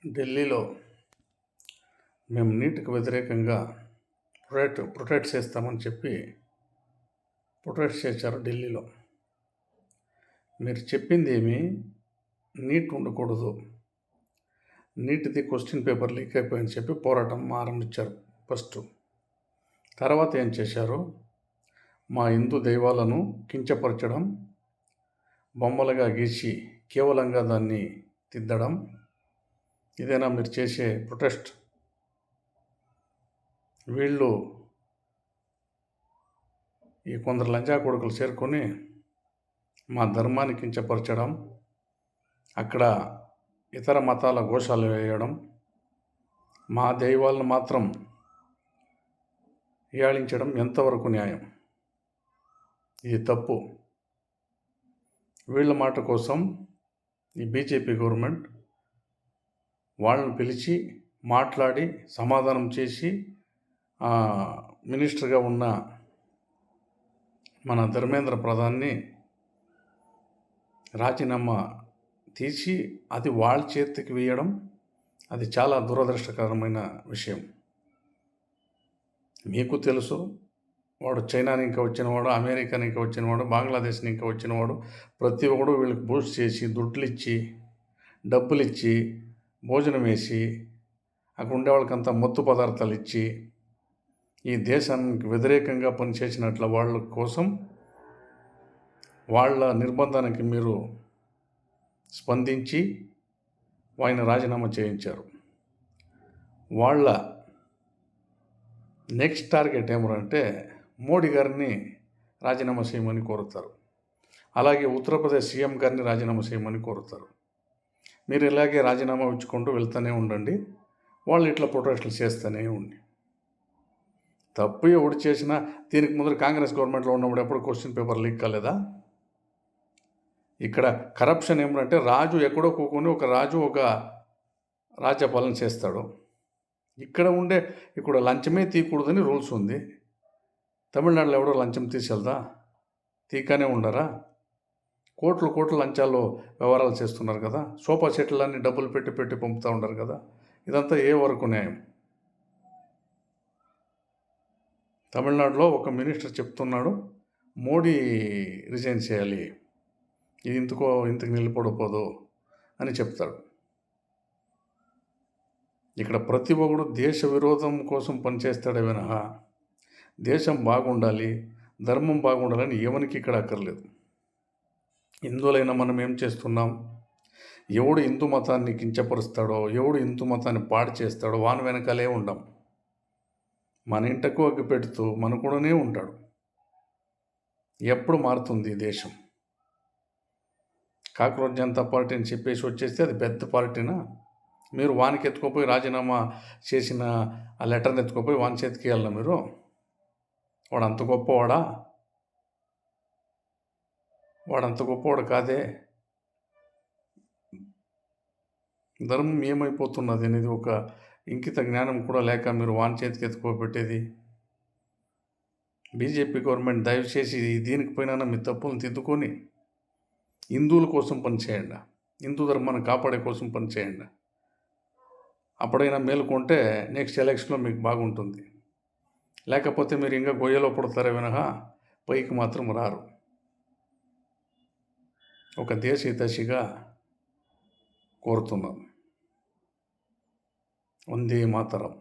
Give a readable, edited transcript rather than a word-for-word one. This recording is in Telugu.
ఢిల్లీలో మేము నీట్కి వ్యతిరేకంగా ప్రొటెస్ట్ చేస్తామని చెప్పి ప్రొటెస్ట్ చేశారు ఢిల్లీలో. మీరు చెప్పింది ఏమి నీట్ ఉండకూడదు, నీట్ది క్వశ్చన్ పేపర్ లీక్ అయిపోయిందని చెప్పి పోరాటం ఆరంభించారు ఫస్ట్. తర్వాత ఏం చేశారు? మా హిందూ దైవాలను కించపరచడం, బొమ్మలుగా గీసి కేవలంగా దాన్ని తిద్దడం, ఇదేనా మీరు చేసే ప్రొటెస్ట్? వీళ్ళు ఈ కొందరు లంజా కొడుకులు చేరుకొని మా ధర్మాన్ని కించపరచడం, అక్కడ ఇతర మతాల ఘోషాలు వేయడం, మా దైవాలను మాత్రం హీయాళించడం ఎంతవరకు న్యాయం? ఇది తప్పు. వీళ్ళ మాట కోసం ఈ బీజేపీ గవర్నమెంట్ వాళ్ళని పిలిచి మాట్లాడి సమాధానం చేసి మినిస్టర్గా ఉన్న మన ధర్మేంద్ర ప్రధాన్ని రాజీనామా తీసి అది వాళ్ళ చేతికి వేయడం, అది చాలా దురదృష్టకరమైన విషయం. మీకు తెలుసు, వాడు చైనా నుంచి వచ్చినవాడు, అమెరికా నుంచి వచ్చినవాడు, బంగ్లాదేశ్ నుంచి వచ్చినవాడు, ప్రతి ఒక్కడు వీళ్ళకి బూస్ట్ చేసి దుడ్లు ఇచ్చి డబ్బులు ఇచ్చి భోజనం వేసి అక్కడ ఉండే వాళ్ళకంతా మత్తు పదార్థాలు ఇచ్చి ఈ దేశానికి వ్యతిరేకంగా పనిచేసినట్ల వాళ్ళ కోసం వాళ్ళ నిర్బంధానికి మీరు స్పందించి ఆయన రాజీనామా చేయించారు. వాళ్ళ నెక్స్ట్ టార్గెట్ ఏమంటే మోడీ గారిని రాజీనామా చేయమని కోరుతారు. అలాగే ఉత్తరప్రదేశ్ సీఎం గారిని రాజీనామా చేయమని కోరుతారు. మీరు ఇలాగే రాజీనామా ఇచ్చుకుంటూ వెళ్తూనే ఉండండి, వాళ్ళు ఇట్లా ప్రొటెస్టులు చేస్తూనే ఉండి. తప్పు ఎవడు చేసినా, దీనికి ముందు కాంగ్రెస్ గవర్నమెంట్లో ఉన్నప్పుడు ఎప్పుడు క్వశ్చన్ పేపర్ లీక్ కాలేదా? ఇక్కడ కరప్షన్ ఏమంటే రాజు ఎక్కడో కూకొని ఒక రాజ్యపాలన చేస్తాడు. ఇక్కడ లంచమే తీయకూడదని రూల్స్ ఉంది. తమిళనాడులో ఎవడో లంచం తీసేదా? తీకానే ఉండరా? కోట్లు లంచాల్లో వ్యవహారాలు చేస్తున్నారు కదా. సోఫా సెట్లన్నీ డబ్బులు పెట్టి పంపుతూ ఉంటారు కదా. ఇదంతా ఏ వరకు న్యాయం? తమిళనాడులో ఒక మినిస్టర్ చెప్తున్నాడు, మోడీ రిజైన్ చేయాలి, ఇది ఇంతకు నిలబడిపోదు అని చెప్తాడు. ఇక్కడ ప్రతి ఒక్కడు దేశ విరోధం కోసం పనిచేస్తాడే వినహా దేశం బాగుండాలి, ధర్మం బాగుండాలని ఎవరికి ఇక్కడ అక్కర్లేదు. హిందువులైనా మనం ఏం చేస్తున్నాం? ఎవడు హిందూ మతాన్ని కించపరుస్తాడో, ఎవడు హిందూ మతాన్ని పాడు చేస్తాడో వాని వెనకాలే ఉండం. మన ఇంటకు అగ్గి పెడుతూ మన కూడానే ఉంటాడు. ఎప్పుడు మారుతుంది దేశం? కాక్రోచ్ జనతా పార్టీ అని చెప్పేసి వచ్చేస్తే అది పెద్ద పార్టీనా? మీరు వానికి ఎత్తుకోపోయి రాజీనామా చేసిన ఆ లెటర్ని ఎత్తుకోపోయి వాని చేతికి వెళ్ళాలి మీరు? వాడు అంత గొప్పవాడా? వాడంత గొప్పవాడు కాదే. ధర్మం ఏమైపోతున్నది అనేది ఒక ఇంకిత జ్ఞానం కూడా లేక మీరు వాని చేతికి ఎత్తుకోబెట్టేది. బీజేపీ గవర్నమెంట్ దయచేసి దీనికి పోయినా మీ తప్పులను తిద్దుకొని హిందువుల కోసం పనిచేయండి, హిందూ ధర్మాన్ని కాపాడే కోసం పనిచేయండి. అప్పుడైనా మేలుకుంటే నెక్స్ట్ ఎలక్షన్లో మీకు బాగుంటుంది. లేకపోతే మీరు ఇంకా గొయ్యలో పడతారే వినహా పైకి మాత్రం రారు. ఒక దేశ హితైషిగా కోరుతున్నాను. వందే మాతరం.